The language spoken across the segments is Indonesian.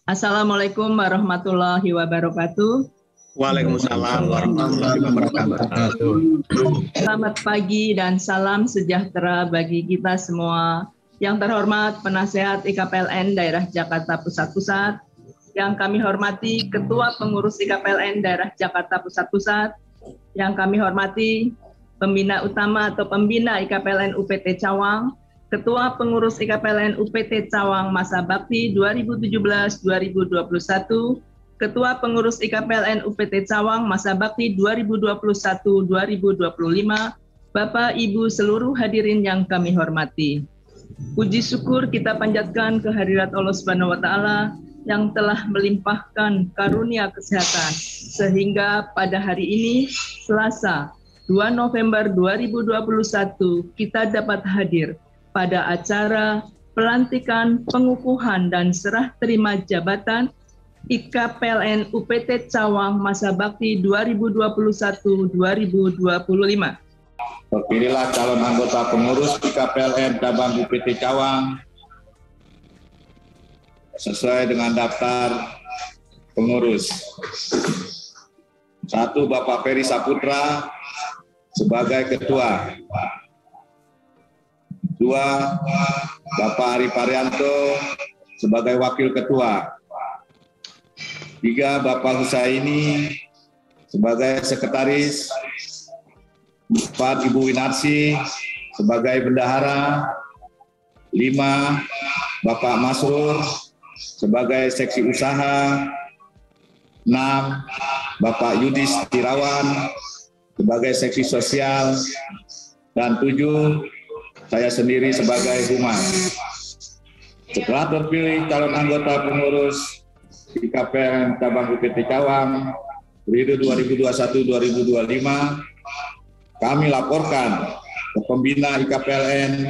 Assalamualaikum warahmatullahi wabarakatuh. Waalaikumsalam warahmatullahi wabarakatuh. Selamat pagi dan salam sejahtera bagi kita semua. Yang terhormat Penasehat IKPLN Daerah Jakarta Pusat, yang kami hormati Ketua Pengurus IKPLN Daerah Jakarta Pusat, yang kami hormati Pembina Utama atau Pembina IKPLN UPT Cawang, Ketua Pengurus IKPLN UPT Cawang masa bakti 2017-2021, Ketua Pengurus IKPLN UPT Cawang masa bakti 2021-2025, Bapak Ibu seluruh hadirin yang kami hormati. Puji syukur kita panjatkan kehadirat Allah Subhanahu wa taala yang telah melimpahkan karunia kesehatan sehingga pada hari ini Selasa 2 November 2021 kita dapat hadir pada acara pelantikan, pengukuhan, dan serah terima jabatan IKPLN UPT Cawang masa bakti 2021-2025. Terpilihlah calon anggota pengurus IKPLN cabang UPT Cawang sesuai dengan daftar pengurus. 1. Bapak Ferry Saputra sebagai ketua. 2. Bapak Ari Parianto sebagai wakil ketua. 3. Bapak Husaini sebagai sekretaris. 4. Ibu Winarsi sebagai bendahara. 5. Bapak Masrur sebagai seksi usaha. 6. Bapak Yudis Tirawan sebagai seksi sosial. Dan 7. Saya sendiri sebagai humas. Setelah terpilih calon anggota pengurus IKPLN cabang UPT Cawang periode 2021-2025, kami laporkan ke pembina IKPLN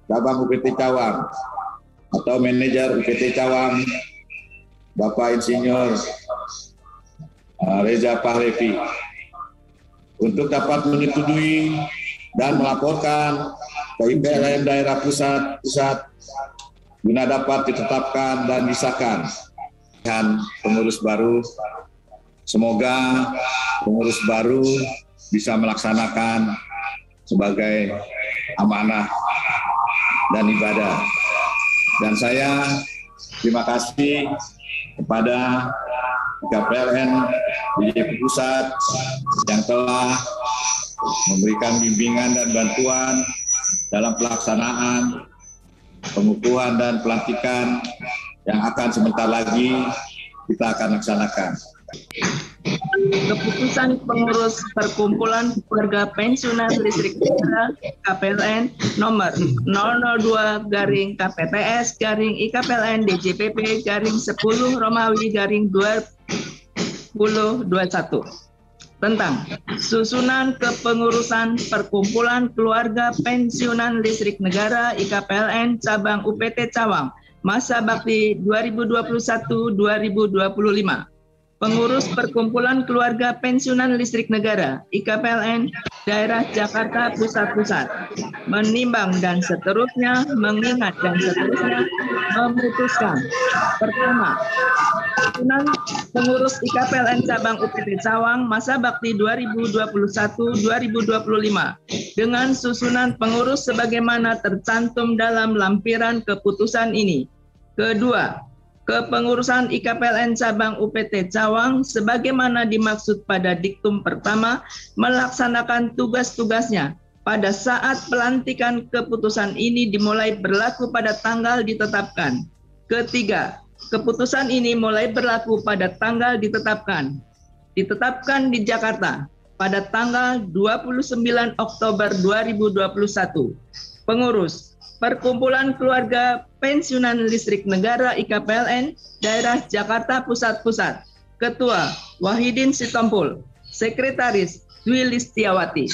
cabang UPT Cawang atau manajer UPT Cawang, Bapak Insinyur Reza Pahlevi, untuk dapat menyetujui dan melaporkan ke IKPLN daerah pusat guna dapat ditetapkan dan disahkan. Dan pengurus baru, semoga pengurus baru bisa melaksanakan sebagai amanah dan ibadah. Dan saya terima kasih kepada IKPLN DJP Pusat yang telah memberikan bimbingan dan bantuan dalam pelaksanaan pengukuhan dan pelantikan yang akan sebentar lagi kita akan laksanakan. Keputusan pengurus Perkumpulan Keluarga Pensiunan Listrik Negara KPLN nomor 002-KPPS-IKPLN DJPP /10 Romawi /2021 tentang susunan kepengurusan Perkumpulan Keluarga Pensiunan Listrik Negara IKPLN cabang UPT Cawang masa bakti 2021-2025. Pengurus Perkumpulan Keluarga Pensiunan Listrik Negara IKPLN Daerah Jakarta Pusat menimbang dan seterusnya, mengingat dan seterusnya, memutuskan. Pertama, susunan pengurus IKPLN cabang UPT Cawang masa bakti 2021-2025 dengan susunan pengurus sebagaimana tercantum dalam lampiran keputusan ini. Kedua, kepengurusan IKPLN cabang UPT Cawang sebagaimana dimaksud pada diktum pertama melaksanakan tugas-tugasnya pada saat pelantikan keputusan ini dimulai berlaku pada tanggal ditetapkan. Ketiga, keputusan ini mulai berlaku pada tanggal ditetapkan di Jakarta pada tanggal 29 Oktober 2021. Pengurus Perkumpulan Keluarga Pensiunan Listrik Negara IKPLN Daerah Jakarta Pusat. Ketua Wahidin Sitompul, Sekretaris Dwi Listiawati.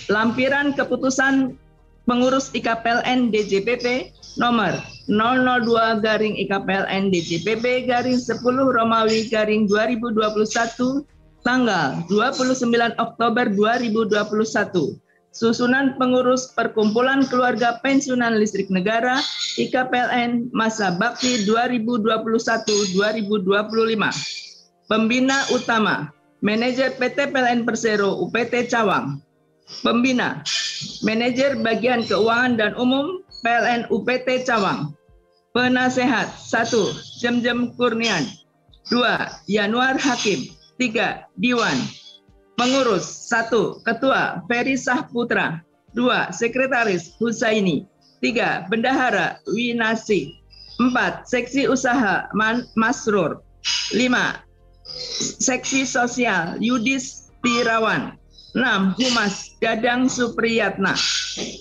Lampiran keputusan pengurus IKPLN DJPP nomor 002-IKPLN DJPP /10 Romawi /2021 tanggal 29 Oktober 2021 susunan pengurus Perkumpulan Keluarga Pensiunan Listrik Negara IKPLN masa bakti 2021-2025. Pembina utama, Manajer PT PLN Persero UPT Cawang. Pembina, Manajer Bagian Keuangan dan Umum PLN UPT Cawang. Penasehat 1. Jem Kurnian. 2. Yanuar Hakim. 3. Diwan. Pengurus 1. Ketua Ferry Sahputra. 2. Sekretaris Husaini. 3. Bendahara Winasi. 4. Seksi Usaha Masrur. 5. Seksi Sosial Yudis Tirawan. 6. Humas Dadang Supriyatna.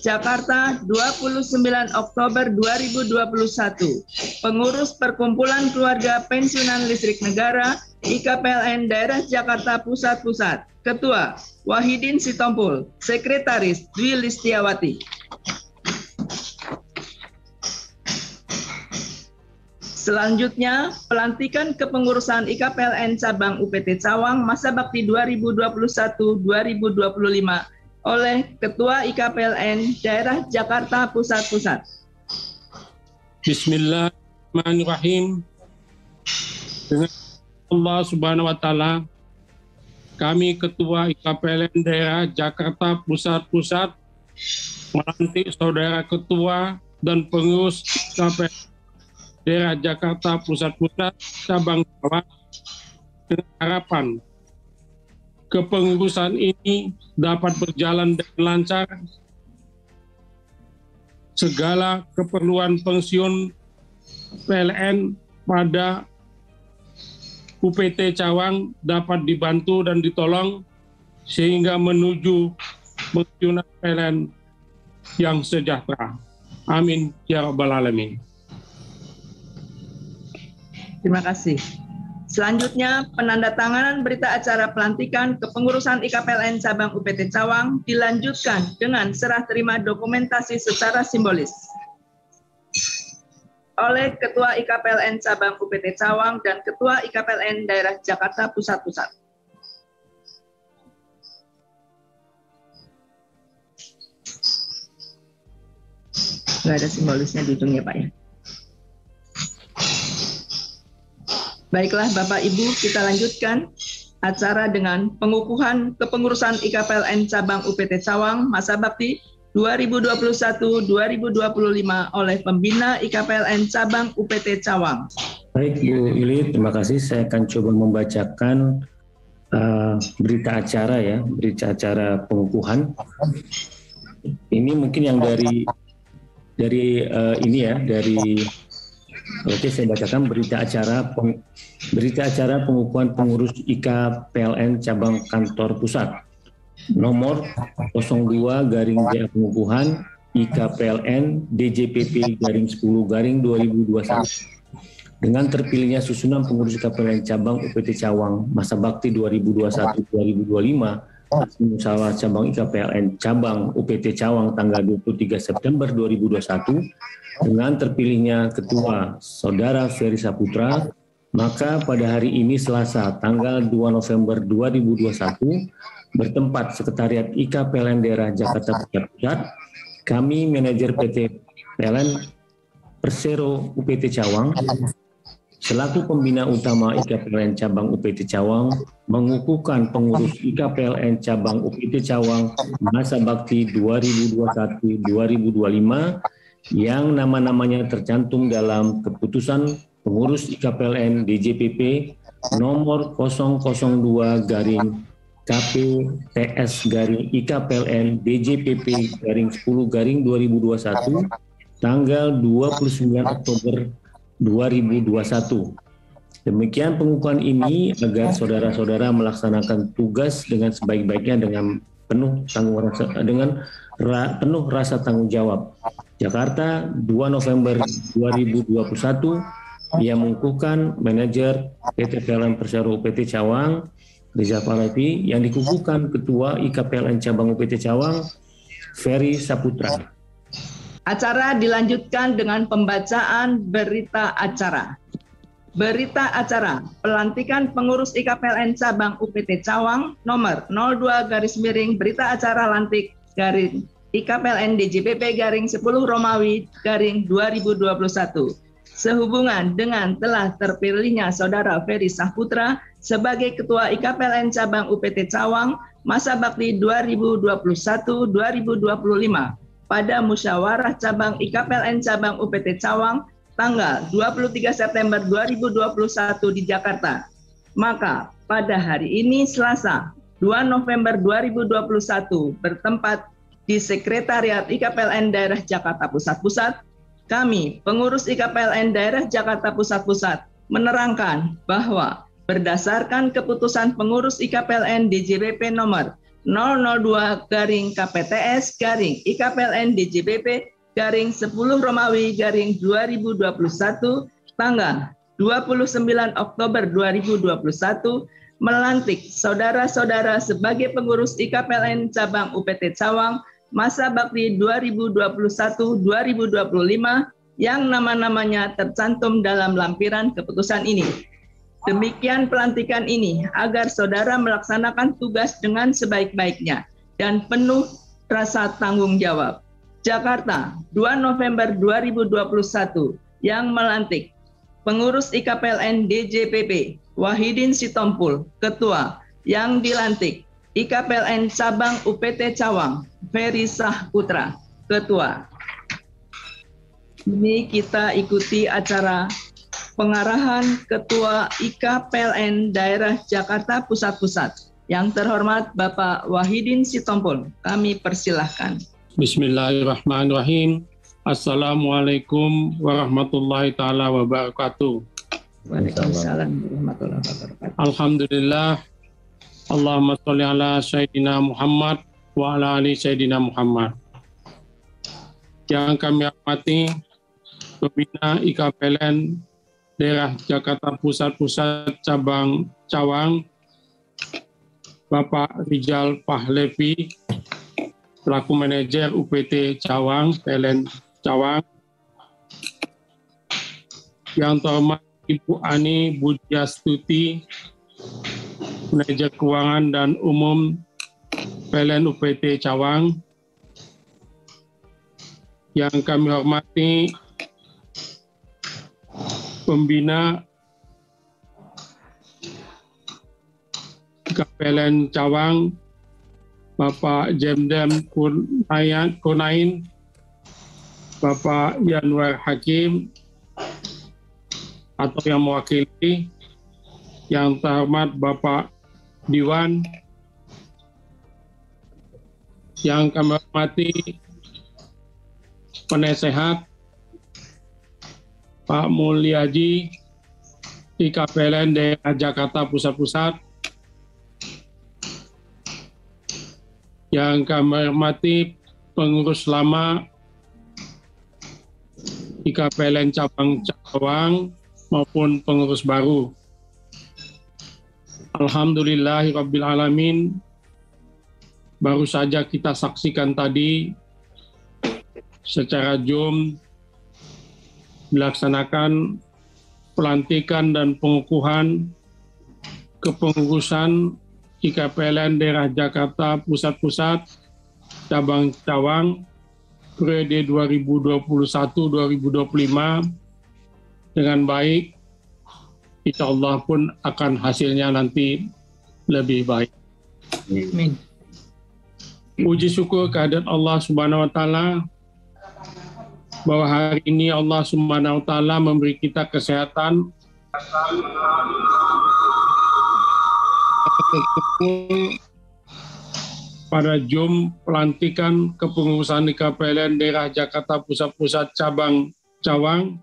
Jakarta 29 Oktober 2021. Pengurus Perkumpulan Keluarga Pensiunan Listrik Negara IKPLN Daerah Jakarta Pusat. Ketua Wahidin Sitompul. Sekretaris Dwi Listiawati. Selanjutnya, pelantikan kepengurusan IKPLN Cabang UPT Cawang masa bakti 2021-2025 oleh Ketua IKPLN Daerah Jakarta Pusat. Bismillahirrahmanirrahim. Dengan Allah Subhanahu wa Ta'ala, kami Ketua IKPLN Daerah Jakarta Pusat melantik Saudara Ketua dan pengurus IKPLN Daerah Jakarta Pusat Cabang Cawang dengan harapan kepengurusan ini dapat berjalan dengan lancar. Segala keperluan pensiun PLN pada UPT Cawang dapat dibantu dan ditolong sehingga menuju pensiunan PLN yang sejahtera. Amin ya rabbal alamin. Terima kasih. Selanjutnya, penandatanganan berita acara pelantikan kepengurusan IKPLN Cabang UPT Cawang dilanjutkan dengan serah terima dokumentasi secara simbolis oleh Ketua IKPLN Cabang UPT Cawang dan Ketua IKPLN Daerah Jakarta Pusat. Nggak ada simbolisnya di ujungnya, Pak ya. Baiklah Bapak Ibu, kita lanjutkan acara dengan pengukuhan kepengurusan IKPLN Cabang UPT Cawang masa bakti 2021-2025 oleh pembina IKPLN Cabang UPT Cawang. Baik Bu Ili, terima kasih. Saya akan coba membacakan berita acara ya, berita acara pengukuhan. Ini mungkin yang dari Oke, saya bacakan berita acara pengukuhan pengurus IKPLN Cabang Kantor Pusat. Nomor 02/JA pengukuhan IKPLN DJPP-10/2021. Dengan terpilihnya susunan pengurus IKPLN Cabang UPT Cawang masa bakti 2021-2025, Musyawarah Cabang IKPLN Cabang UPT Cawang tanggal 23 September 2021, dengan terpilihnya Ketua Saudara Ferry Sahputra, maka pada hari ini Selasa tanggal 2 November 2021 bertempat Sekretariat IKPLN Daerah Jakarta Pusat, kami manajer PT PLN Persero UPT Cawang selaku pembina utama IKPLN Cabang UPT Cawang mengukuhkan pengurus IKPLN Cabang UPT Cawang masa bakti 2021-2025 yang nama-namanya tercantum dalam keputusan pengurus IKPLN DJPP nomor 002-KP-TS-IKPLN DJPP-10/2021 tanggal 29 Oktober 2021. Demikian pengukuhan ini agar saudara-saudara melaksanakan tugas dengan sebaik-baiknya dengan penuh rasa tanggung jawab. Jakarta, 2 November 2021, yang mengukuhkan manajer PT PLN Persero UPT Cawang, Rizal Palavi, yang dikukuhkan Ketua IKPLN Cabang UPT Cawang, Ferry Sahputra. Acara dilanjutkan dengan pembacaan berita acara. Berita acara pelantikan pengurus IKPLN Cabang UPT Cawang nomor 02/berita acara lantik garing IKPLN DJPP garing 10 Romawi garing 2021. Sehubungan dengan telah terpilihnya Saudara Ferry Sahputra sebagai Ketua IKPLN Cabang UPT Cawang masa bakti 2021-2025 pada Musyawarah Cabang IKPLN Cabang UPT Cawang tanggal 23 September 2021 di Jakarta. Maka pada hari ini Selasa 2 November 2021 bertempat di Sekretariat IKPLN Daerah Jakarta Pusat, kami, pengurus IKPLN Daerah Jakarta Pusat, menerangkan bahwa berdasarkan keputusan pengurus IKPLN DJPP nomor 002-KPTS IKPLN DJPP garing 10 Romawi garing 2021 tanggal 29 Oktober 2021 melantik saudara-saudara sebagai pengurus IKPLN Cabang UPT Cawang masa bakti 2021-2025 yang nama-namanya tercantum dalam lampiran keputusan ini. Demikian pelantikan ini agar saudara melaksanakan tugas dengan sebaik-baiknya dan penuh rasa tanggung jawab. Jakarta, 2 November 2021 yang melantik pengurus IKPLN DJPP Wahidin Sitompul, Ketua, yang dilantik IKPLN Cabang UPT Cawang Ferry Sahputra, Ketua. Ini kita ikuti acara pengarahan Ketua IKPLN Daerah Jakarta Pusat. Yang terhormat Bapak Wahidin Sitompul, kami persilahkan. Bismillahirrahmanirrahim. Assalamualaikum warahmatullahi taala wabarakatuh. Waalaikumsalam warahmatullahi wabarakatuh. Alhamdulillah. Allahumma sholli ala Sayyidina Muhammad wa ala ali Sayyidina Muhammad. Yang kami hormati Pembina IKPLN Daerah Jakarta Pusat Cabang Cawang, Bapak Rizal Pahlevi, selaku Manajer UPT Cawang, PLN Cawang. Yang terhormat Ibu Ani Budiastuti, Manajer Keuangan dan Umum PLN UPT Cawang. Yang kami hormati Pembina IKPLN Cawang, Bapak Jemdem Kunain, Bapak Yanwar Hakim, atau yang mewakili. Yang terhormat Bapak Diwan, yang kami hormati penasehat Pak Mulyaji IKPLN Daerah Jakarta Pusat, yang kami hormati pengurus lama IKPLN Cabang Cawang maupun pengurus baru. Alhamdulillahirrabbilalamin, baru saja kita saksikan tadi secara Zoom dilaksanakan pelantikan dan pengukuhan kepengurusan IKPLN Daerah Jakarta Pusat Cabang Cawang periode 2021-2025 dengan baik. Insya Allah pun akan hasilnya nanti lebih baik. Amin. Puji syukur kehadirat Allah Subhanahu wa Ta'ala bahwa hari ini Allah Subhanahu wa Ta'ala memberi kita kesehatan pada Zoom pelantikan kepengurusan IKPLN Daerah Jakarta Pusat Cabang Cawang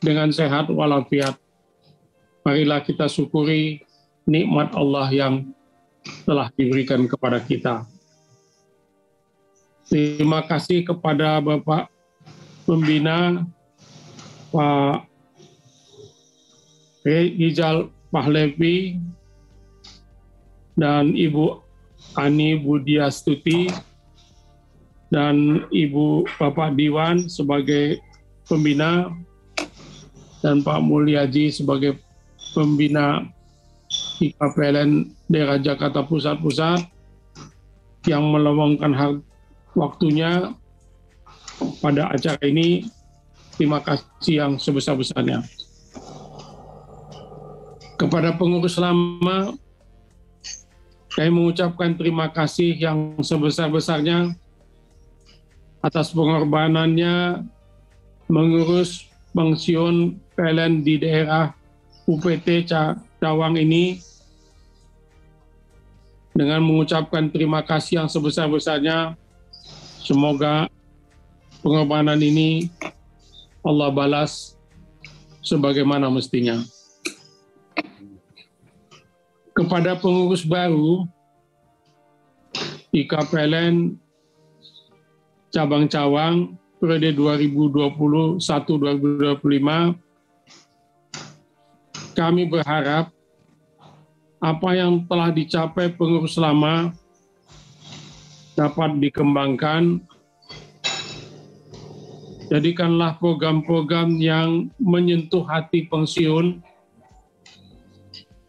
dengan sehat walafiat. Marilah kita syukuri nikmat Allah yang telah diberikan kepada kita. Terima kasih kepada Bapak Pembina, Pak Rizal Pahlevi, dan Ibu Ani Budiastuti, dan Ibu Bapak Diwan sebagai pembina, dan Pak Mulyaji sebagai pembina IKPLN Daerah Jakarta Pusat yang meluangkan waktunya pada acara ini. Terima kasih yang sebesar-besarnya. Kepada pengurus lama, saya mengucapkan terima kasih yang sebesar-besarnya atas pengorbanannya mengurus pensiun PLN di daerah UPT Cawang ini, dengan mengucapkan terima kasih yang sebesar-besarnya. Semoga pengorbanan ini Allah balas sebagaimana mestinya. Kepada pengurus baru IKPLN Cabang Cawang periode 2021-2025, kami berharap apa yang telah dicapai pengurus lama dapat dikembangkan. Jadikanlah program-program yang menyentuh hati pensiun.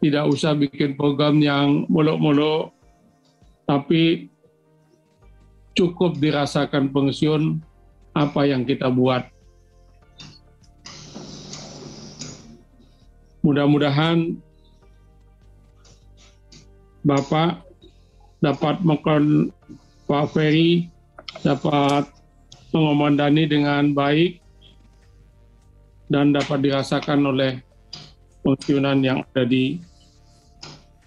Tidak usah bikin program yang muluk-muluk, tapi cukup dirasakan pensiun apa yang kita buat. Mudah-mudahan Bapak dapat Pak Ferry dapat mengomandani dengan baik dan dapat dirasakan oleh pensiunan yang ada di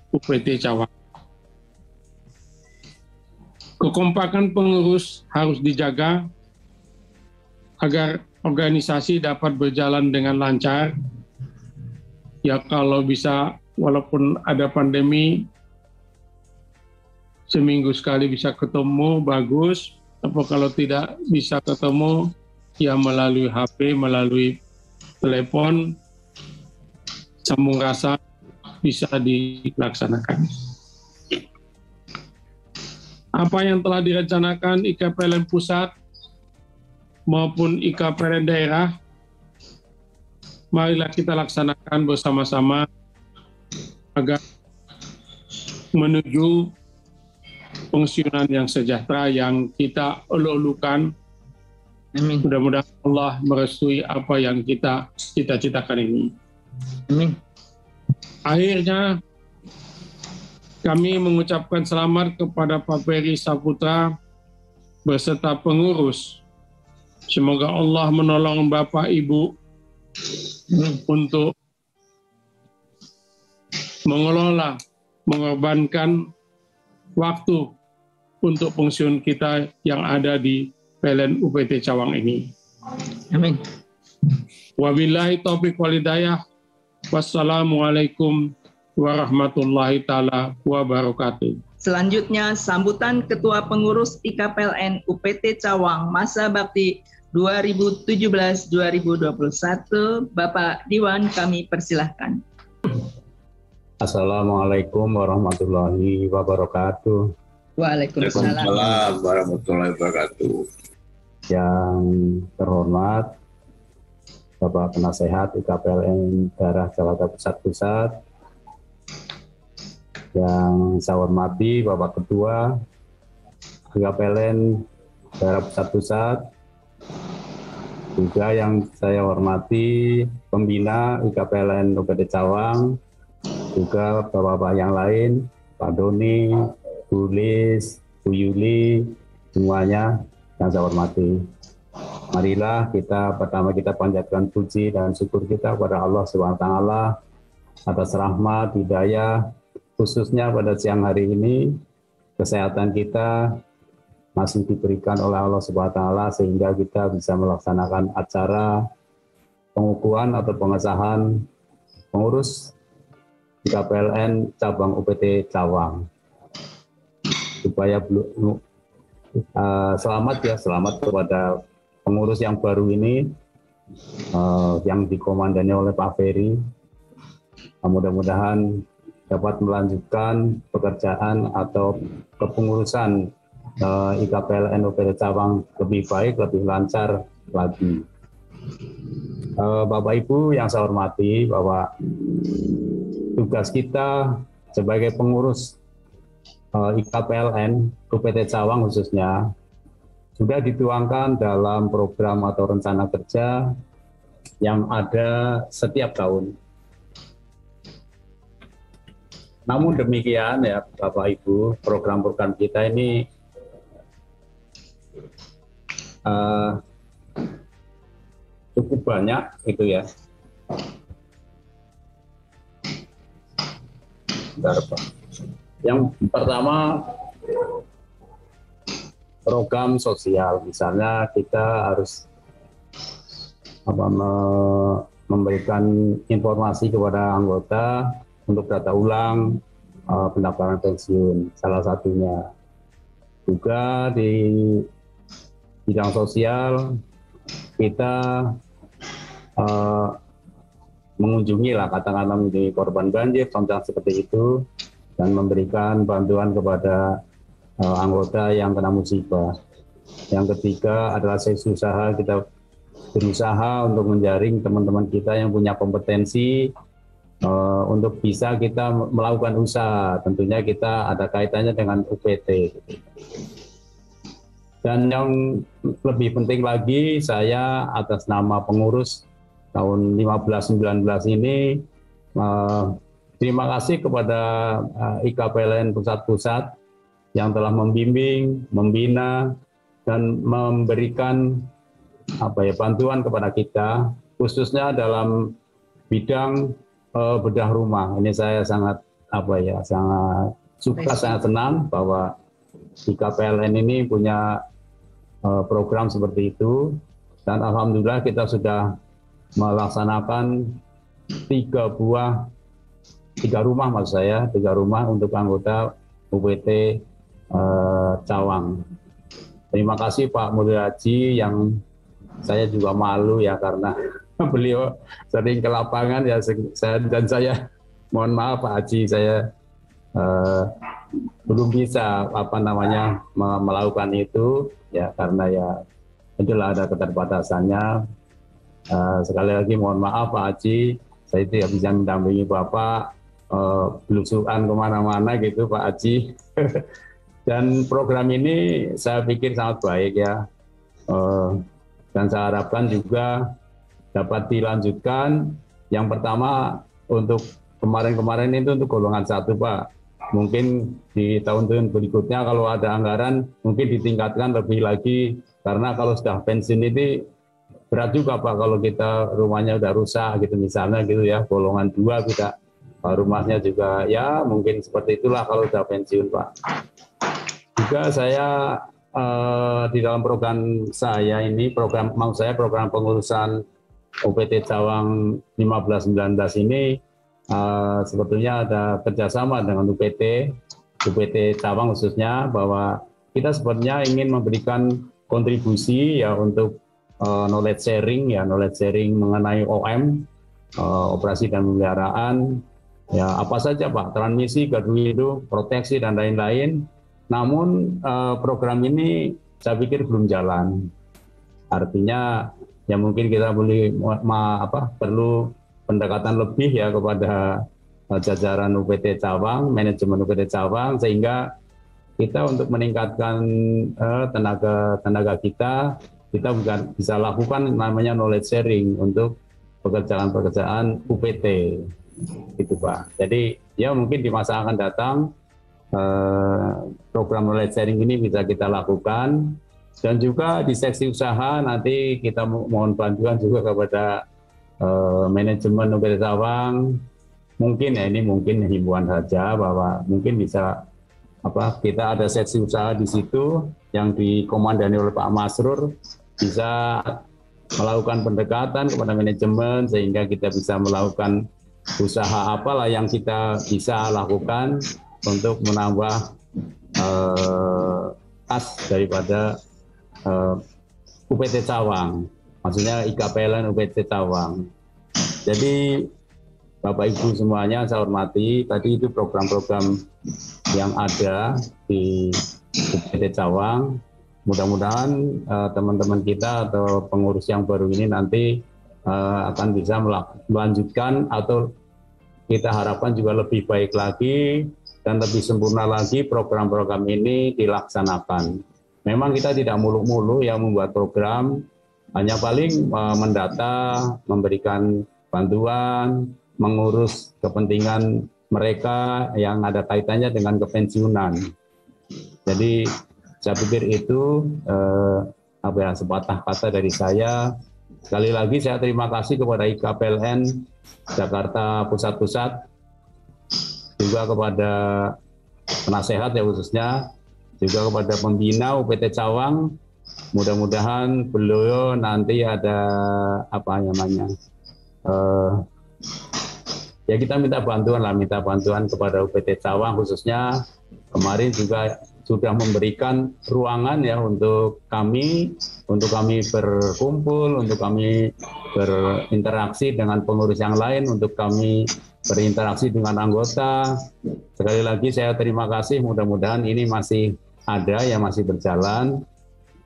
UPT Cawang. Kekompakan pengurus harus dijaga agar organisasi dapat berjalan dengan lancar. Ya kalau bisa, walaupun ada pandemi, seminggu sekali bisa ketemu, bagus. Apa kalau tidak bisa ketemu, ya melalui HP, melalui telepon, sambung rasa bisa dilaksanakan. Apa yang telah direncanakan IKPLN Pusat maupun IKPLN Daerah, marilah kita laksanakan bersama-sama agar menuju pensiunan yang sejahtera yang kita elu-elukan. Amin. Mudah-mudahan Allah merestui apa yang kita cita-citakan ini. Amin. Akhirnya kami mengucapkan selamat kepada Pak Ferry Saputra beserta pengurus. Semoga Allah menolong Bapak Ibu untuk mengelola, mengorbankan waktu untuk pensiun kita yang ada di PLN UPT Cawang ini. Amin. Wabillahi taufiq wal hidayah. Wassalamualaikum warahmatullahi taala wabarakatuh. Selanjutnya sambutan Ketua Pengurus IKPLN UPT Cawang masa bakti 2017-2021, Bapak Diwan, kami persilahkan. Assalamualaikum warahmatullahi wabarakatuh. Waalaikumsalam warahmatullahi wabarakatuh. Yang terhormat Bapak Penasehat IKPLN Daerah Jakarta Pusat, yang saya hormati Bapak Ketua IKPLN Daerah Pusat, juga yang saya hormati Pembina IKPLN UPT Cawang, juga Bapak-Bapak yang lain, Pak Doni, Bu Lis, Bu Yuli, semuanya yang saya hormati. Marilah pertama kita panjatkan puji dan syukur kita kepada Allah SWT atas rahmat, hidayah, khususnya pada siang hari ini, kesehatan kita masih diberikan oleh Allah SWT sehingga kita bisa melaksanakan acara pengukuhan atau pengesahan pengurus IKPLN Cabang UPT Cawang. Supaya selamat kepada pengurus yang baru ini, yang dikomandani oleh Pak Ferry. Mudah-mudahan dapat melanjutkan pekerjaan atau kepengurusan IKPLN UPT Cawang lebih baik, lebih lancar lagi. Bapak Ibu yang saya hormati, bahwa tugas kita sebagai pengurus IKPLN UPT Cawang khususnya sudah dituangkan dalam program atau rencana kerja yang ada setiap tahun. Namun demikian ya Bapak Ibu, program-program kita ini cukup banyak gitu ya. Bentar, Pak. Yang pertama program sosial, misalnya kita harus memberikan informasi kepada anggota untuk data ulang pendaftaran pensiun, salah satunya. Juga di bidang sosial kita mengunjungi lah, katakanlah mengunjungi korban banjir, contoh seperti itu, dan memberikan bantuan kepada anggota yang kena musibah. Yang ketiga adalah sesi usaha, kita berusaha untuk menjaring teman-teman kita yang punya kompetensi untuk bisa kita melakukan usaha. Tentunya kita ada kaitannya dengan UPT. Dan yang lebih penting lagi, saya atas nama pengurus tahun 15-19 ini terima kasih kepada IKPLN pusat-pusat yang telah membimbing, membina, dan memberikan bantuan kepada kita, khususnya dalam bidang bedah rumah. Ini saya sangat sangat suka, sangat senang bahwa IKPLN ini punya program seperti itu, dan alhamdulillah kita sudah melaksanakan 3 rumah untuk anggota UPT Cawang. Terima kasih Pak Mulyo Haji, yang saya juga malu ya karena beliau sering ke lapangan ya, saya mohon maaf Pak Haji, saya belum bisa melakukan itu ya, karena ya itulah ada keterbatasannya. Sekali lagi mohon maaf Pak Haji, saya tidak bisa mendampingi Bapak belusukan kemana-mana gitu Pak Haji. Dan program ini saya pikir sangat baik ya, dan saya harapkan juga dapat dilanjutkan. Yang pertama untuk kemarin-kemarin itu untuk golongan 1 Pak, mungkin di tahun-tahun berikutnya kalau ada anggaran mungkin ditingkatkan lebih lagi, karena kalau sudah pensiun ini berat juga Pak kalau kita rumahnya udah rusak gitu misalnya gitu ya, golongan 2 kita rumahnya juga ya mungkin seperti itulah kalau udah pensiun Pak. Juga saya di dalam program saya ini, program pengurusan UPT Cawang 15-19 ini sebetulnya ada kerjasama dengan UPT Cawang khususnya, bahwa kita sebenarnya ingin memberikan kontribusi ya untuk knowledge sharing mengenai OM, operasi dan pemeliharaan, ya apa saja Pak, transmisi, gardu hidup, proteksi dan lain-lain. Namun program ini saya pikir belum jalan. Artinya ya mungkin kita perlu pendekatan lebih ya kepada jajaran UPT Cawang, manajemen UPT Cawang, sehingga kita untuk meningkatkan tenaga kita bisa lakukan namanya knowledge sharing untuk pekerjaan UPT, gitu Pak. Jadi ya mungkin di masa akan datang program knowledge sharing ini bisa kita lakukan, dan juga di seksi usaha nanti kita mohon bantuan juga kepada manajemen UPT Cawang. Mungkin ya ini mungkin himbauan saja bahwa mungkin bisa kita ada seksi usaha di situ yang dikomandani oleh Pak Masrur, bisa melakukan pendekatan kepada manajemen sehingga kita bisa melakukan usaha apalah yang kita bisa lakukan untuk menambah kas daripada UPT Cawang, maksudnya IKPLN UPT Cawang. Jadi Bapak Ibu semuanya saya hormati, tadi itu program-program yang ada di UPT Cawang. Mudah-mudahan teman-teman kita atau pengurus yang baru ini nanti akan bisa melanjutkan, atau kita harapkan juga lebih baik lagi dan lebih sempurna lagi program-program ini dilaksanakan. memang kita tidak muluk-muluk yang membuat program, hanya paling mendata, memberikan bantuan, mengurus kepentingan mereka yang ada kaitannya dengan kepensiunan. Jadi saya pikir itu sepatah kata dari saya. Sekali lagi saya terima kasih kepada IKPLN Jakarta Pusat, juga kepada penasehat ya khususnya, juga kepada pembina UPT Cawang. Mudah-mudahan beliau nanti ada ya kita minta bantuan kepada UPT Cawang khususnya. Kemarin juga sudah memberikan ruangan ya untuk kami berkumpul, untuk kami berinteraksi dengan pengurus yang lain, untuk kami berinteraksi dengan anggota. Sekali lagi saya terima kasih, mudah-mudahan ini masih ada, ya masih berjalan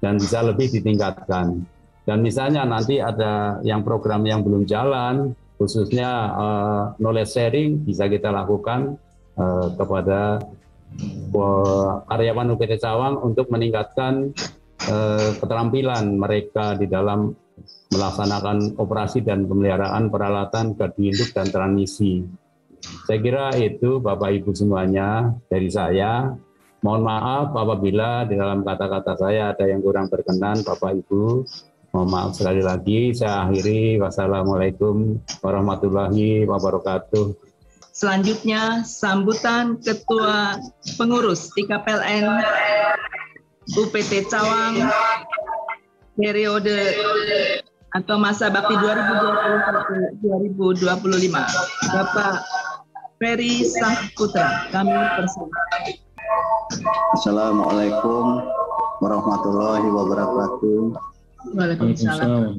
dan bisa lebih ditingkatkan. Dan misalnya nanti ada yang program yang belum jalan, khususnya knowledge sharing bisa kita lakukan kepada karyawan UPT Cawang untuk meningkatkan keterampilan mereka di dalam melaksanakan operasi dan pemeliharaan peralatan gardu induk dan transmisi. Saya kira itu Bapak Ibu semuanya dari saya. Mohon maaf apabila di dalam kata-kata saya ada yang kurang berkenan Bapak Ibu. Mohon maaf sekali lagi. Saya akhiri. Wassalamualaikum warahmatullahi wabarakatuh. Selanjutnya, sambutan Ketua Pengurus IKPLN UPT Cawang periode atau masa bakti 2021-2025, Bapak Ferry Sahputra. Kami persilakan. Assalamualaikum warahmatullahi wabarakatuh. Waalaikumsalam.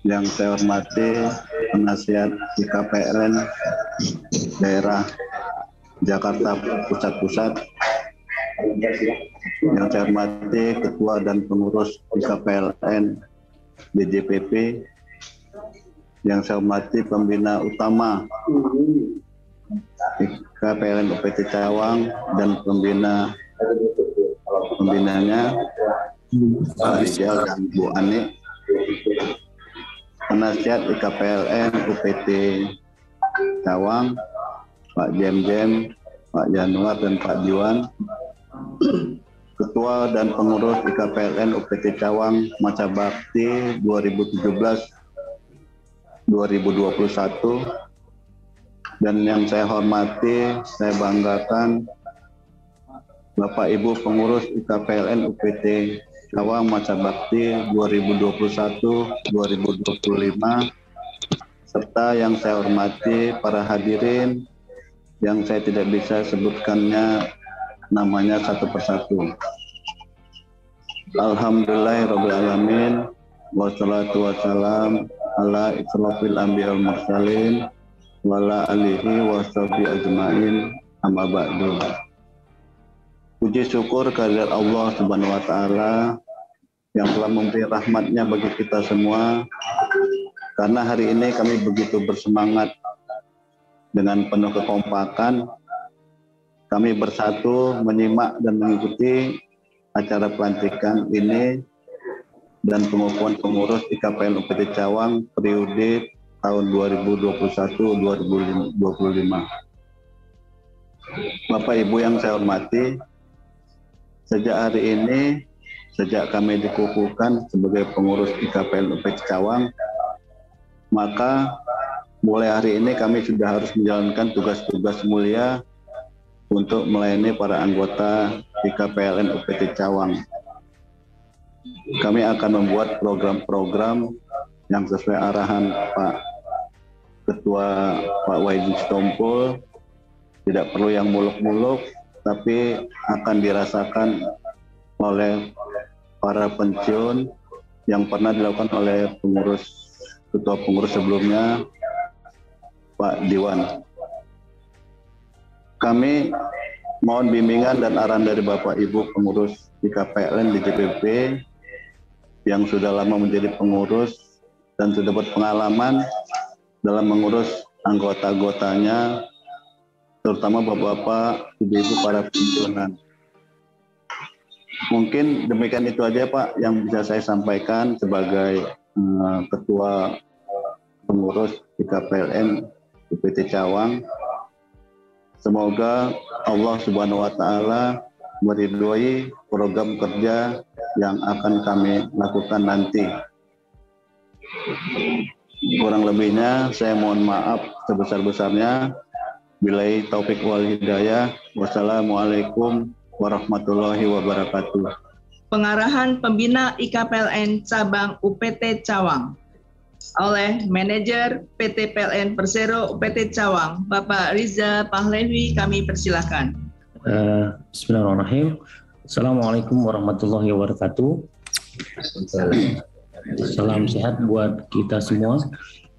Yang saya hormati penasihat IKPLN daerah Jakarta Pusat. Yang saya hormati Ketua dan Pengurus IKPLN DJPP. Yang saya hormati Pembina Utama IKPLN UPT Cawang dan pembinanya Pak Rijal dan Bu Ani. Penasihat IKPLN UPT Cawang, Pak Jem, Pak Januar dan Pak Jiwan. Ketua dan Pengurus IKPLN UPT Cawang masa bakti 2017-2021. Dan yang saya hormati, saya banggakan Bapak Ibu Pengurus IKPLN UPT Cawang masa bakti 2021-2025, serta yang saya hormati para hadirin yang saya tidak bisa sebutkannya namanya satu persatu. Alhamdulillahirrahmanirrahim, wassalatu wassalam ala israfil anbiya wal mursalin wala alihi washabihi ajmain, amma ba'du. Puji syukur kehadirat Allah Subhanahu wa Ta'ala yang telah memberi rahmatnya bagi kita semua, karena hari ini kami begitu bersemangat dengan penuh kekompakan. Kami bersatu menyimak dan mengikuti acara pelantikan ini dan pengukuhan pengurus IKPLN UPT Cawang periode tahun 2021-2025. Bapak Ibu yang saya hormati, sejak hari ini, sejak kami dikukuhkan sebagai pengurus IKPLN UPT Cawang, maka mulai hari ini kami sudah harus menjalankan tugas-tugas mulia untuk melayani para anggota IKPLN UPT Cawang. Kami akan membuat program-program yang sesuai arahan Pak Ketua Pak Wahidin Sitompul, tidak perlu yang muluk-muluk, tapi akan dirasakan oleh para pensiun yang pernah dilakukan oleh ketua pengurus sebelumnya, Pak Diwan. Kami mohon bimbingan dan arahan dari Bapak Ibu pengurus IKPLN di DJPP yang sudah lama menjadi pengurus dan sudah berpengalaman dalam mengurus anggota-anggotanya, terutama bapak-bapak, ibu-ibu para pensiunan. Mungkin demikian itu aja Pak yang bisa saya sampaikan sebagai Ketua Pengurus IKPLN UPT Cawang. Semoga Allah Subhanahu wa Ta'ala meridhoi program kerja yang akan kami lakukan nanti. Kurang lebihnya saya mohon maaf sebesar-besarnya. Billahi taufik wal hidayah. Wassalamualaikum warahmatullahi wabarakatuh. Pengarahan Pembina IKPLN Cabang UPT Cawang oleh Manajer PT PLN Persero UPT Cawang, Bapak Riza Pahlevi, kami persilahkan. Bismillahirrahmanirrahim. Assalamualaikum warahmatullahi wabarakatuh. Salam sehat buat kita semua.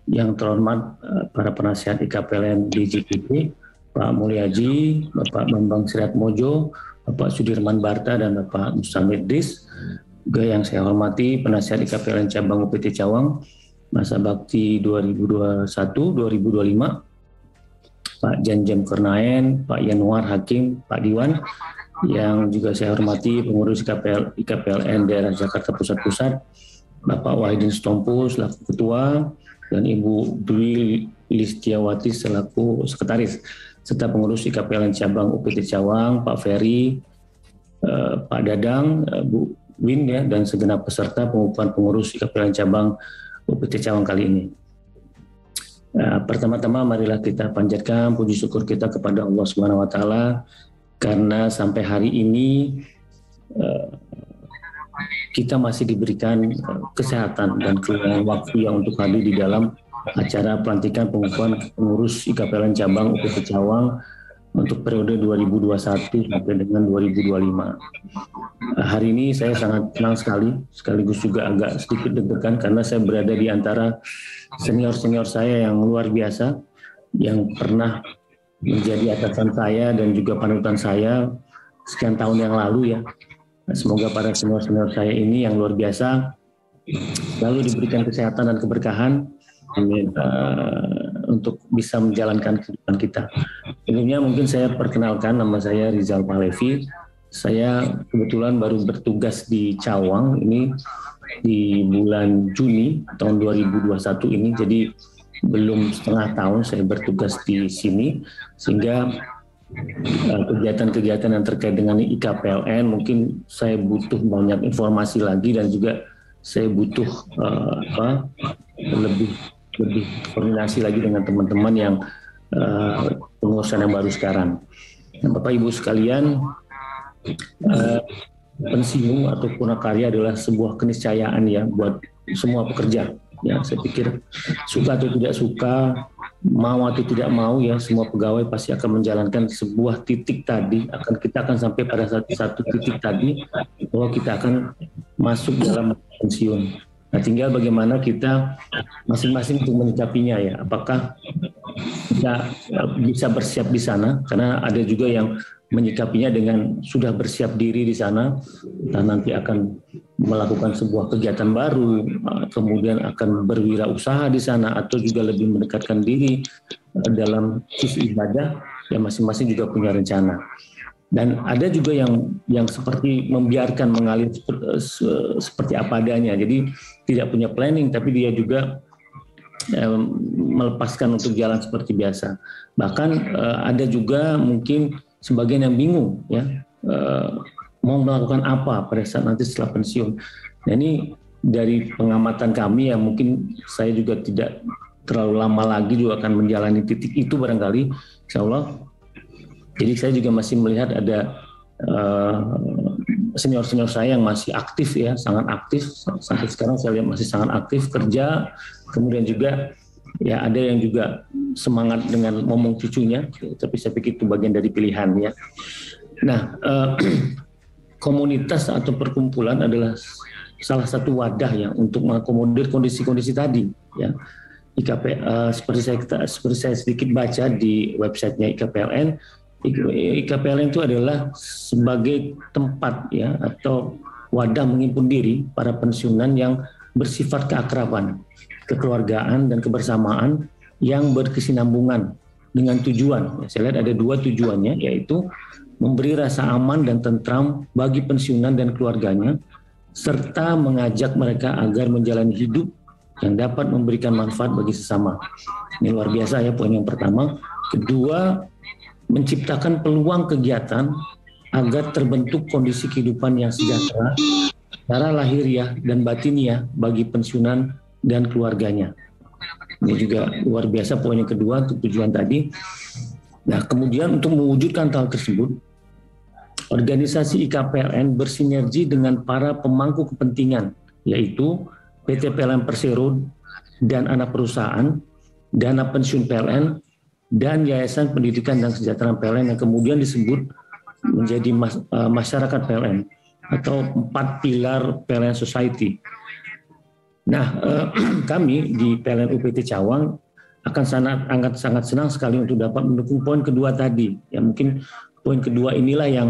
Yang terhormat para penasihat IKPLN di JPP, Pak Mulyaji, Bapak Bambang Sriatmojo, Bapak Sudirman Barta, dan Bapak Mustamid Dis. Juga yang saya hormati penasihat IKPLN Cabang UPT Cawang masa bakti 2021-2025, Pak Janjem Kurnaen, Pak Yanuar Hakim, Pak Diwan. Yang juga saya hormati pengurus IKPLN daerah Jakarta Pusat, Bapak Wahidin Stompo selaku Ketua, dan Ibu Dwi Listiawati selaku Sekretaris, serta pengurus IKPLN Cabang UPT Cawang, Pak Ferry, Pak Dadang, Bu Win, ya, dan segenap peserta pengukuhan pengurus IKPLN Cabang UPT Cawang kali ini. Pertama-tama marilah kita panjatkan puji syukur kita kepada Allah Subhanahu wa Ta'ala karena sampai hari ini kita masih diberikan kesehatan dan keluangan waktu yang untuk hadir di dalam acara pelantikan pengukuhan pengurus IKPLN Cabang UPT Cawang untuk periode 2021 sampai dengan 2025. Hari ini saya sangat senang sekali, sekaligus juga agak sedikit deg-degan karena saya berada di antara senior-senior saya yang luar biasa, yang pernah menjadi atasan saya dan juga panutan saya sekian tahun yang lalu, ya. Semoga para senior-senior saya ini yang luar biasa selalu diberikan kesehatan dan keberkahan untuk bisa menjalankan kehidupan kita. Sebelumnya mungkin saya perkenalkan, nama saya Rizal Pahlevi. Saya kebetulan baru bertugas di Cawang ini di bulan Juni tahun 2021 ini, jadi belum setengah tahun saya bertugas di sini, sehingga kegiatan-kegiatan yang terkait dengan IKPLN mungkin saya butuh banyak informasi lagi, dan juga saya butuh lebih koordinasi lagi dengan teman-teman yang pengurusan yang baru sekarang. Nah, Bapak Ibu sekalian, pensiun atau purnakarya adalah sebuah keniscayaan, ya, buat semua pekerja. Ya, saya pikir suka atau tidak suka, mau atau tidak mau, ya, semua pegawai pasti akan menjalankan sebuah titik tadi. Kita akan sampai pada satu titik tadi bahwa kita akan masuk dalam pensiun. Nah, tinggal bagaimana kita masing-masing untuk menyikapinya, ya. Apakah kita bisa bersiap di sana? Karena ada juga yang menyikapinya dengan sudah bersiap diri di sana, dan nanti akan melakukan sebuah kegiatan baru, kemudian akan berwirausaha di sana, atau juga lebih mendekatkan diri dalam sisi ibadah, yang masing-masing juga punya rencana. Dan ada juga yang seperti membiarkan mengalir seperti apa adanya, jadi tidak punya planning, tapi dia juga melepaskan untuk jalan seperti biasa. Bahkan ada juga mungkin sebagian yang bingung, ya, mau melakukan apa pada saat nanti setelah pensiun. Nah, ini dari pengamatan kami, yang mungkin saya juga tidak terlalu lama lagi juga akan menjalani titik itu barangkali, insya Allah. Jadi saya juga masih melihat ada senior-senior saya yang masih aktif, ya, sangat aktif. Sampai sekarang saya lihat masih sangat aktif kerja. Kemudian juga, ya, ada yang juga semangat dengan ngomong cucunya, tapi saya pikir itu bagian dari pilihan, ya. Nah, komunitas atau perkumpulan adalah salah satu wadah, ya, untuk mengakomodir kondisi-kondisi tadi, ya. Seperti saya sedikit baca di websitenya IKPLN. IKPLN itu adalah sebagai tempat, ya, atau wadah menghimpun diri para pensiunan yang bersifat keakraban, kekeluargaan, dan kebersamaan yang berkesinambungan dengan tujuan. Saya lihat ada dua tujuannya, yaitu memberi rasa aman dan tentram bagi pensiunan dan keluarganya, serta mengajak mereka agar menjalani hidup yang dapat memberikan manfaat bagi sesama. Ini luar biasa ya poin yang pertama. Kedua, menciptakan peluang kegiatan agar terbentuk kondisi kehidupan yang sejahtera secara lahiriah dan batiniah bagi pensiunan dan keluarganya. Ini juga luar biasa poin yang kedua untuk tujuan tadi. Nah, kemudian untuk mewujudkan hal tersebut, organisasi IKPLN bersinergi dengan para pemangku kepentingan, yaitu PT PLN Persero dan anak perusahaan, Dana Pensiun PLN, dan Yayasan Pendidikan dan Kesejahteraan PLN yang kemudian disebut menjadi masyarakat PLN atau 4 pilar PLN Society. Nah, kami di PLN UPT Cawang akan sangat senang sekali untuk dapat mendukung poin kedua tadi. Ya, mungkin poin kedua inilah yang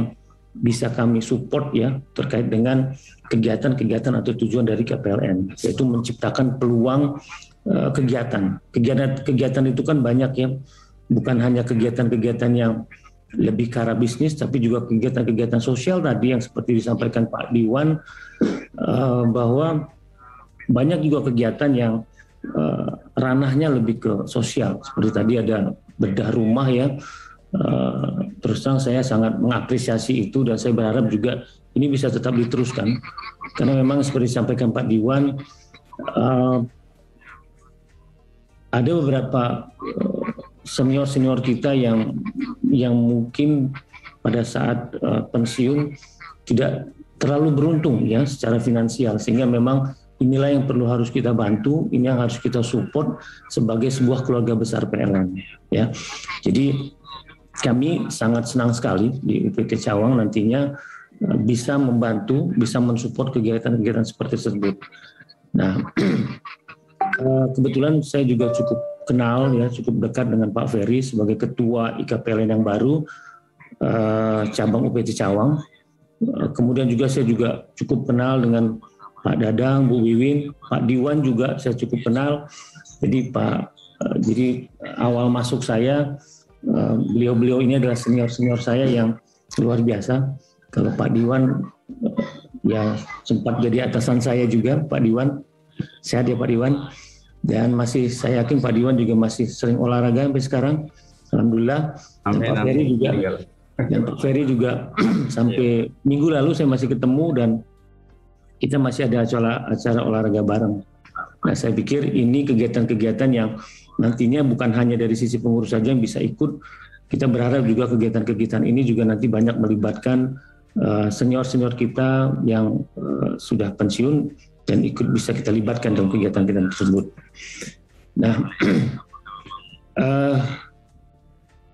bisa kami support ya terkait dengan kegiatan-kegiatan atau tujuan dari KPLN, yaitu menciptakan peluang kegiatan. Kegiatan itu kan banyak ya, bukan hanya kegiatan-kegiatan yang lebih ke arah bisnis, tapi juga kegiatan-kegiatan sosial tadi yang seperti disampaikan Pak Diwan, bahwa banyak juga kegiatan yang ranahnya lebih ke sosial. Seperti tadi ada bedah rumah ya. Terus terang saya sangat mengapresiasi itu dan saya berharap juga ini bisa tetap diteruskan karena memang seperti disampaikan Pak Diwan, ada beberapa senior kita yang mungkin pada saat pensiun tidak terlalu beruntung ya secara finansial, sehingga memang inilah yang perlu harus kita bantu, ini yang harus kita support sebagai sebuah keluarga besar PLN ya. Jadi kami sangat senang sekali di UPT Cawang nantinya bisa membantu, bisa mensupport kegiatan-kegiatan seperti tersebut. Nah, kebetulan saya juga cukup kenal ya, cukup dekat dengan Pak Ferry sebagai ketua IKPLN yang baru cabang UPT Cawang. Kemudian juga saya juga cukup kenal dengan Pak Dadang, Bu Wiwin, Pak Diwan juga saya cukup kenal. Jadi jadi awal masuk saya, beliau-beliau ini adalah senior saya yang luar biasa. Kalau Pak Diwan ya sempat jadi atasan saya juga, Pak Diwan. Sehat ya Pak Diwan. Dan masih saya yakin Pak Diwan juga masih sering olahraga sampai sekarang. Alhamdulillah. Dan Pak Ferry juga. Dan Pak Ferry juga sampai minggu lalu saya masih ketemu dan kita masih ada acara olahraga bareng. Nah, saya pikir ini kegiatan-kegiatan yang nantinya bukan hanya dari sisi pengurus saja yang bisa ikut. Kita berharap juga kegiatan-kegiatan ini juga nanti banyak melibatkan senior-senior kita yang sudah pensiun dan ikut bisa kita libatkan dalam kegiatan-kegiatan tersebut. Nah,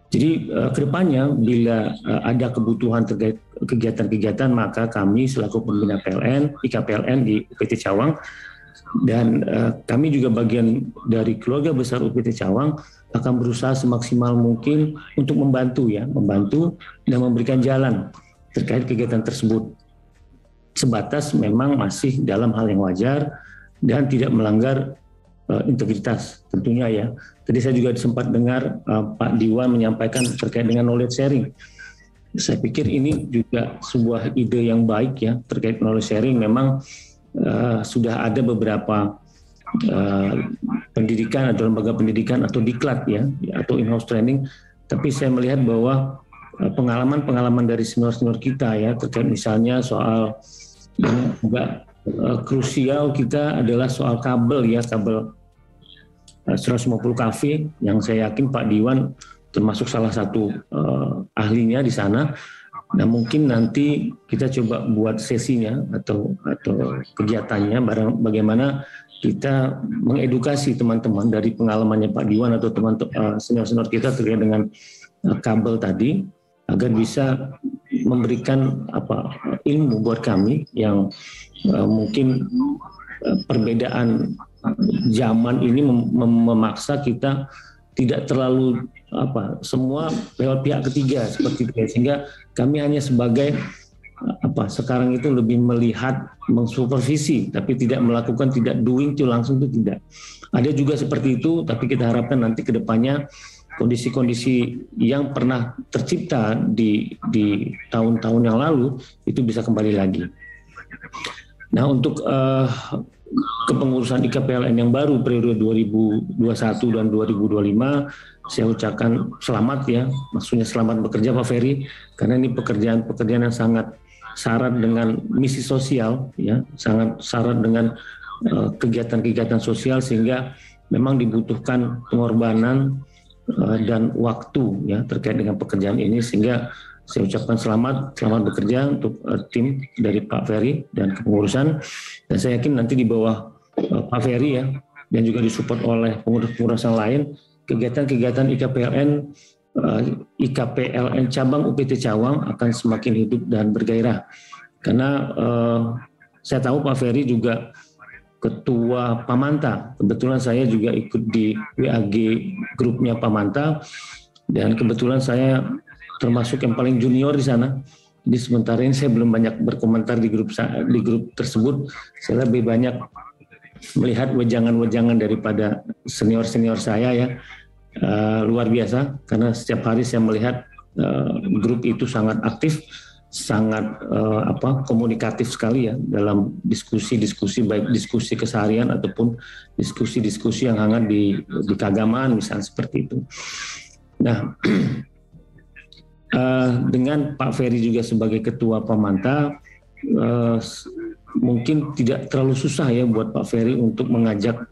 jadi kedepannya bila ada kebutuhan terkait kegiatan-kegiatan, maka kami selaku pembina PLN, IKPLN di UPT Cawang, dan kami juga bagian dari keluarga besar UPT Cawang akan berusaha semaksimal mungkin untuk membantu dan memberikan jalan terkait kegiatan tersebut. Sebatas memang masih dalam hal yang wajar dan tidak melanggar integritas tentunya ya. Tadi saya juga sempat dengar Pak Diwan menyampaikan terkait dengan knowledge sharing. Saya pikir ini juga sebuah ide yang baik ya terkait knowledge sharing. Memang sudah ada beberapa pendidikan atau lembaga pendidikan atau diklat ya atau in-house training. Tapi saya melihat bahwa pengalaman-pengalaman dari senior-senior kita ya terkait misalnya soal yang juga krusial kita adalah soal kabel 150 kV yang saya yakin Pak Diwan termasuk salah satu ahlinya di sana. Nah, mungkin nanti kita coba buat sesinya atau kegiatannya bagaimana kita mengedukasi teman-teman dari pengalamannya Pak Diwan atau teman-teman senior-senior kita terkait dengan kabel tadi agar bisa memberikan ilmu buat kami yang mungkin perbedaan zaman ini memaksa kita tidak terlalu semua lewat pihak ketiga seperti itu, sehingga kami hanya sebagai sekarang itu lebih melihat mensupervisi tapi tidak melakukan, tidak doing itu langsung itu tidak. Ada juga seperti itu, tapi kita harapkan nanti ke depannya kondisi-kondisi yang pernah tercipta di tahun-tahun yang lalu itu bisa kembali lagi. Nah, untuk kepengurusan IKPLN yang baru periode 2021 dan 2025, saya ucapkan selamat ya, maksudnya selamat bekerja Pak Ferry, karena ini pekerjaan yang sangat syarat dengan misi sosial, ya, sangat syarat dengan kegiatan-kegiatan sosial, sehingga memang dibutuhkan pengorbanan dan waktu ya terkait dengan pekerjaan ini, sehingga saya ucapkan selamat bekerja untuk tim dari Pak Ferry dan kepengurusan, dan saya yakin nanti di bawah Pak Ferry ya, dan juga disupport oleh pengurus-pengurus yang lain, kegiatan-kegiatan IKPLN cabang UPT Cawang akan semakin hidup dan bergairah. Karena saya tahu Pak Ferry juga ketua Pamanta, kebetulan saya juga ikut di WAG grupnya Pamanta, dan kebetulan saya termasuk yang paling junior di sana. Jadi sementara ini saya belum banyak berkomentar di grup tersebut. Saya lebih banyak melihat wejangan-wejangan daripada senior-senior saya ya. Luar biasa, karena setiap hari saya melihat grup itu sangat aktif, sangat komunikatif sekali ya dalam diskusi-diskusi, baik diskusi keseharian ataupun diskusi-diskusi yang hangat di keagamaan misalnya seperti itu. Nah, dengan Pak Ferry juga sebagai ketua Pamanta, mungkin tidak terlalu susah ya buat Pak Ferry untuk mengajak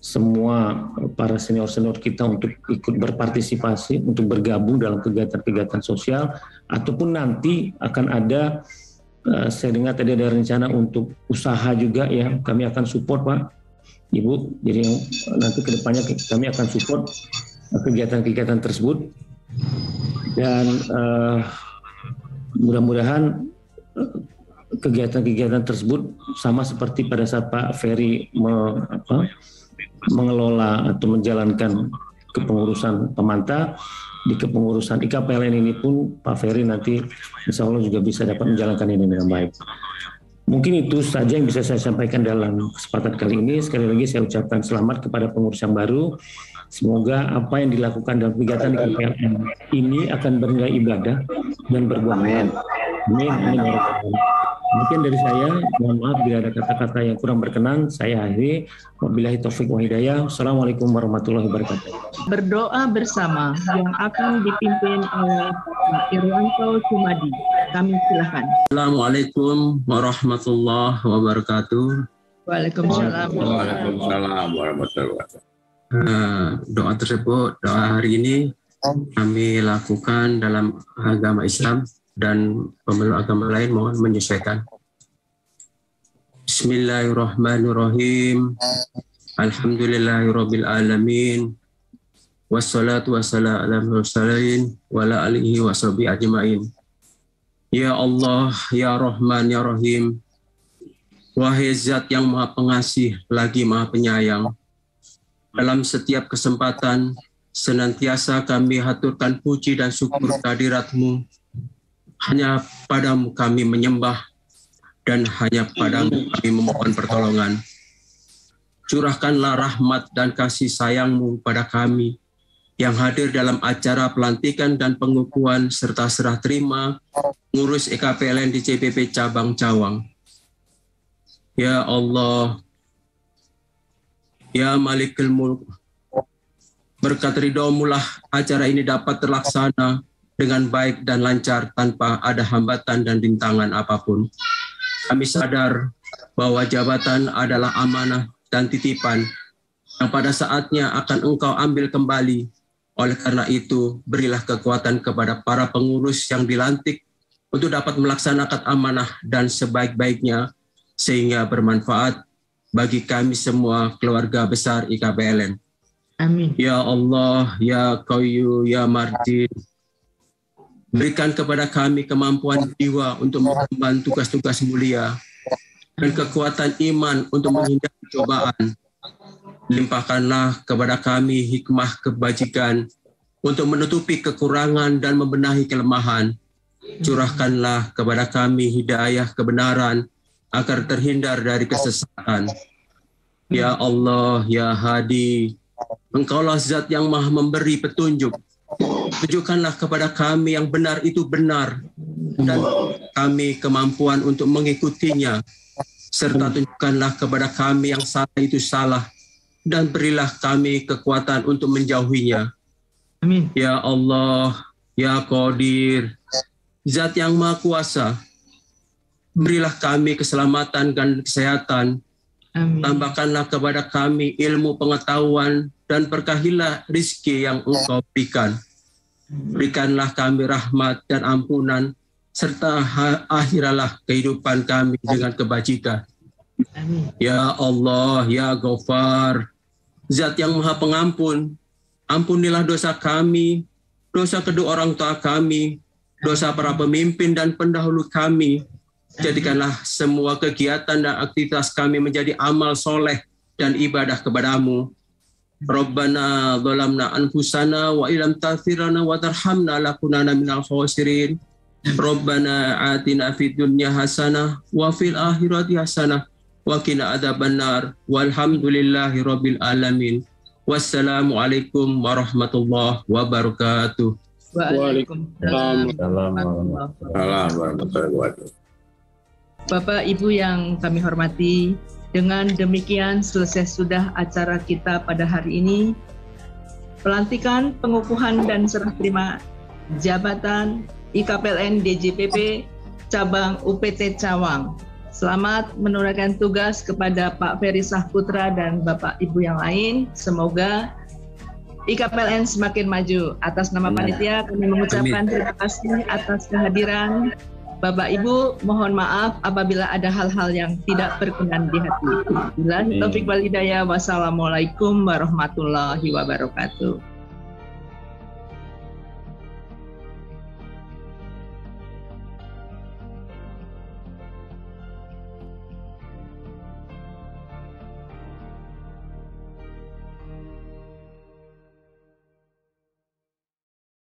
semua para senior-senior kita untuk ikut berpartisipasi, untuk bergabung dalam kegiatan-kegiatan sosial, ataupun nanti akan ada, saya dengar tadi ada rencana untuk usaha juga ya, kami akan support Pak, Ibu, jadi nanti kedepannya kami akan support kegiatan-kegiatan tersebut. Dan mudah-mudahan kegiatan-kegiatan tersebut sama seperti pada saat Pak Ferry mengelola atau menjalankan kepengurusan Pamanta, di kepengurusan IKPLN ini pun Pak Ferry nanti insya Allah juga bisa dapat menjalankan ini dengan baik. Mungkin itu saja yang bisa saya sampaikan dalam kesempatan kali ini. Sekali lagi saya ucapkan selamat kepada pengurus yang baru. Semoga apa yang dilakukan dalam kegiatan IKPLN ini akan bernilai ibadah dan berbuah. Amin. Amin. Mungkin dari saya, mohon maaf bila ada kata-kata yang kurang berkenan, saya akhiri. Wabillahi taufiq wa hidayah. Assalamualaikum warahmatullahi wabarakatuh. Berdoa bersama yang akan dipimpin oleh Pak Irwanto Sumadi. Kami silakan. Assalamualaikum warahmatullahi wabarakatuh. Waalaikumsalam. Waalaikumsalam warahmatullahi wabarakatuh. Doa tersebut, doa hari ini kami lakukan dalam agama Islam dan pemeluk agama lain mohon menyesuaikan. Bismillahirrahmanirrahim. Alhamdulillahirabbil alamin. Wassalatu wassalamu ala mursalin wa ala alihi washabihi ajmain. Ya Allah, ya Rahman, ya Rahim. Wahai Zat yang Maha Pengasih lagi Maha Penyayang. Dalam setiap kesempatan, senantiasa kami haturkan puji dan syukur kehadirat-Mu. Hanya Padamu kami menyembah, dan hanya Padamu kami memohon pertolongan. Curahkanlah rahmat dan kasih sayang-Mu pada kami, yang hadir dalam acara pelantikan dan pengukuhan, serta serah terima ngurus IKPLN di CPP Cabang Cawang. Ya Allah, Ya Malikul Mulk, berkat ridho-Mu lah acara ini dapat terlaksana dengan baik dan lancar tanpa ada hambatan dan rintangan apapun. Kami sadar bahwa jabatan adalah amanah dan titipan yang pada saatnya akan Engkau ambil kembali. Oleh karena itu, berilah kekuatan kepada para pengurus yang dilantik untuk dapat melaksanakan amanah dan sebaik-baiknya sehingga bermanfaat bagi kami semua keluarga besar IKPLN. Amin. Ya Allah, Ya Qayyum, Ya Marjin, berikan kepada kami kemampuan jiwa untuk mengemban tugas-tugas mulia dan kekuatan iman untuk menghindari cobaan. Limpahkanlah kepada kami hikmah kebajikan untuk menutupi kekurangan dan membenahi kelemahan. Curahkanlah kepada kami hidayah kebenaran agar terhindar dari kesesatan. Ya Allah, Ya Hadi, Engkaulah zat yang maha memberi petunjuk. Tunjukkanlah kepada kami yang benar itu benar, dan kami kemampuan untuk mengikutinya, serta tunjukkanlah kepada kami yang salah itu salah, dan berilah kami kekuatan untuk menjauhinya. Amin. Ya Allah, Ya Qadir, Zat yang Maha Kuasa, berilah kami keselamatan dan kesehatan. Amin. Tambahkanlah kepada kami ilmu pengetahuan dan berkahilah rizki yang Engkau berikan. Berikanlah kami rahmat dan ampunan, serta akhiralah kehidupan kami dengan kebajikan. Amin. Ya Allah, Ya Ghafar, Zat yang Maha Pengampun, ampunilah dosa kami, dosa kedua orang tua kami, dosa para pemimpin dan pendahulu kami. Jadikanlah semua kegiatan dan aktivitas kami menjadi amal soleh dan ibadah kepadamu. Rabbana zalamna anfusana wa ilam taghfirlana wa tarhamna lakunanna minal khasirin. Rabbana atina fid dunya hasanah wa fil akhirati hasanah wa qina adzabannar. Walhamdulillahi rabbil alamin. Wassalamualaikum warahmatullahi wabarakatuh. Waalaikumsalam warahmatullahi wabarakatuh. Bapak Ibu yang kami hormati, dengan demikian selesai sudah acara kita pada hari ini. Pelantikan, pengukuhan dan serah terima jabatan IKPLN DJPP Cabang UPT Cawang. Selamat menunaikan tugas kepada Pak Ferry Sahputra dan Bapak Ibu yang lain. Semoga IKPLN semakin maju. Atas nama panitia kami mengucapkan terima kasih atas kehadiran. Bapak Ibu, mohon maaf apabila ada hal-hal yang tidak berkenan di hati. Billahi taufik wal hidayah. Wassalamualaikum warahmatullahi wabarakatuh.